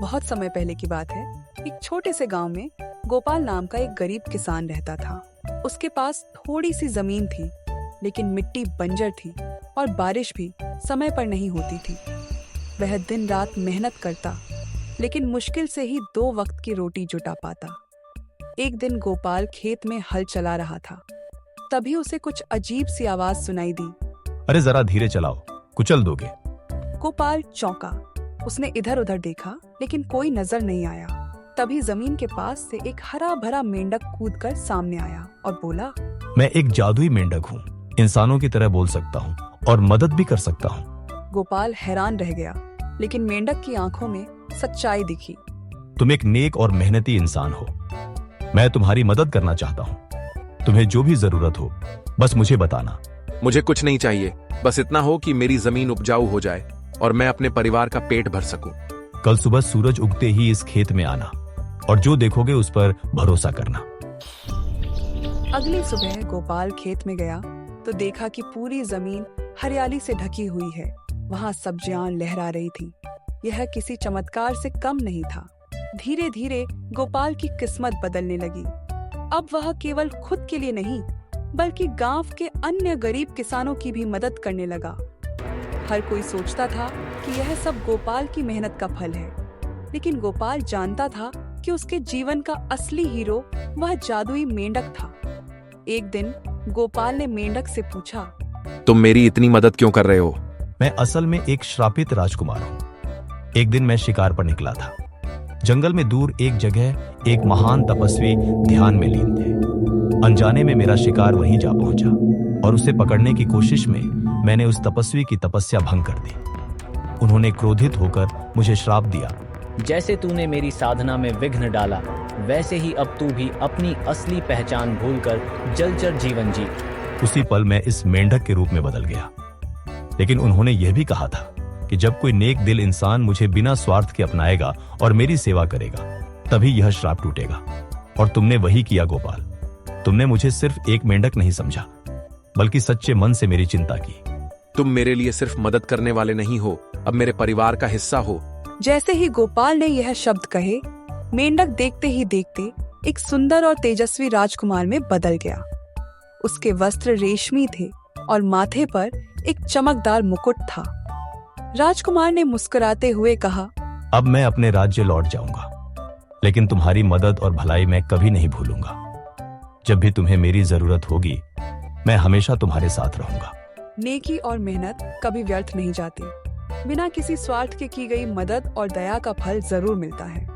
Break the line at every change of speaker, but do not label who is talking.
बहुत समय पहले की बात है। एक छोटे से गांव में गोपाल नाम का एक गरीब किसान रहता था। उसके पास थोड़ी सी जमीन थी, लेकिन मिट्टी बंजर थी और बारिश भी समय पर नहीं होती थी। वह दिन रात मेहनत करता, लेकिन मुश्किल से ही 2 वक्त की रोटी जुटा पाता। एक दिन गोपाल खेत में हल चला रहा था, तभी उसे कुछ अजीब सी आवाज सुनाई दी।
अरे जरा धीरे चलाओ, कुचल दोगे।
गोपाल चौंका। उसने इधर उधर देखा, लेकिन कोई नजर नहीं आया। तभी जमीन के पास से एक हरा भरा मेंढक कूदकर सामने आया और बोला,
मैं एक जादुई मेंढक हूँ, इंसानों की तरह बोल सकता हूँ और मदद भी कर सकता हूँ।
गोपाल हैरान रह गया, लेकिन मेंढक की आंखों में सच्चाई दिखी।
तुम एक नेक और मेहनती इंसान हो। मैं तुम्हारी मदद करना चाहता हूँ। तुम्हें जो भी जरूरत हो, बस मुझे बताना।
मुझे कुछ नहीं चाहिए, बस इतना हो कि मेरी जमीन उपजाऊ हो जाए और मैं अपने परिवार का पेट भर सकूं।
कल सुबह सूरज उगते ही इस खेत में आना और जो देखोगे उस पर भरोसा करना।
अगली सुबह गोपाल खेत में गया तो देखा कि पूरी जमीन हरियाली से ढकी हुई है। वहाँ सब्जियां लहरा रही थी। यह किसी चमत्कार से कम नहीं था। धीरे धीरे गोपाल की किस्मत बदलने लगी। अब वह केवल खुद के लिए नहीं, बल्कि गांव के अन्य गरीब किसानों की भी मदद करने लगा। हर कोई सोचता था कि यह सब गोपाल की मेहनत का फल है, लेकिन गोपाल जानता था कि उसके जीवन का असली हीरो वह जादुई मेंढक था। एक दिन गोपाल ने मेंढक से पूछा,
तुम मेरी इतनी मदद क्यों कर रहे हो?
मैं असल में एक श्रापित राजकुमार हूँ। एक दिन मैं शिकार पर निकला था। जंगल में दूर एक जगह एक महान तपस्वी ध्यान में लीन थे। अनजाने में मेरा शिकार वहीं जा पहुंचा और उसे पकड़ने की कोशिश में मैंने उस तपस्वी की तपस्या भंग कर दी। उन्होंने क्रोधित होकर मुझे श्राप दिया,
जैसे तूने मेरी साधना में विघ्न डाला, वैसे ही अब तू भी अपनी असली पहचान भूलकर जलचर जीवन जी।
उसी पल मैं इस मेंढक के रूप में बदल गया। लेकिन उन्होंने यह भी कहा था कि जब कोई नेक दिल इंसान मुझे बिना स्वार्थ के अपनाएगा और मेरी सेवा करेगा, तभी यह श्राप टूटेगा। और तुमने वही किया गोपाल। तुमने मुझे सिर्फ एक मेंढक नहीं समझा, बल्कि सच्चे मन से मेरी चिंता की।
तुम मेरे लिए सिर्फ मदद करने वाले नहीं हो, अब मेरे परिवार का हिस्सा हो।
जैसे ही गोपाल ने यह शब्द कहे, मेंढक देखते ही देखते एक सुंदर और तेजस्वी राजकुमार में बदल गया। उसके वस्त्र रेशमी थे और माथे पर एक चमकदार मुकुट था। राजकुमार ने मुस्कुराते हुए कहा,
अब मैं अपने राज्य लौट जाऊंगा, लेकिन तुम्हारी मदद और भलाई मैं कभी नहीं भूलूंगा। जब भी तुम्हें मेरी जरूरत होगी, मैं हमेशा तुम्हारे साथ रहूंगा।
नेकी और मेहनत कभी व्यर्थ नहीं जाती। बिना किसी स्वार्थ के की गई मदद और दया का फल जरूर मिलता है।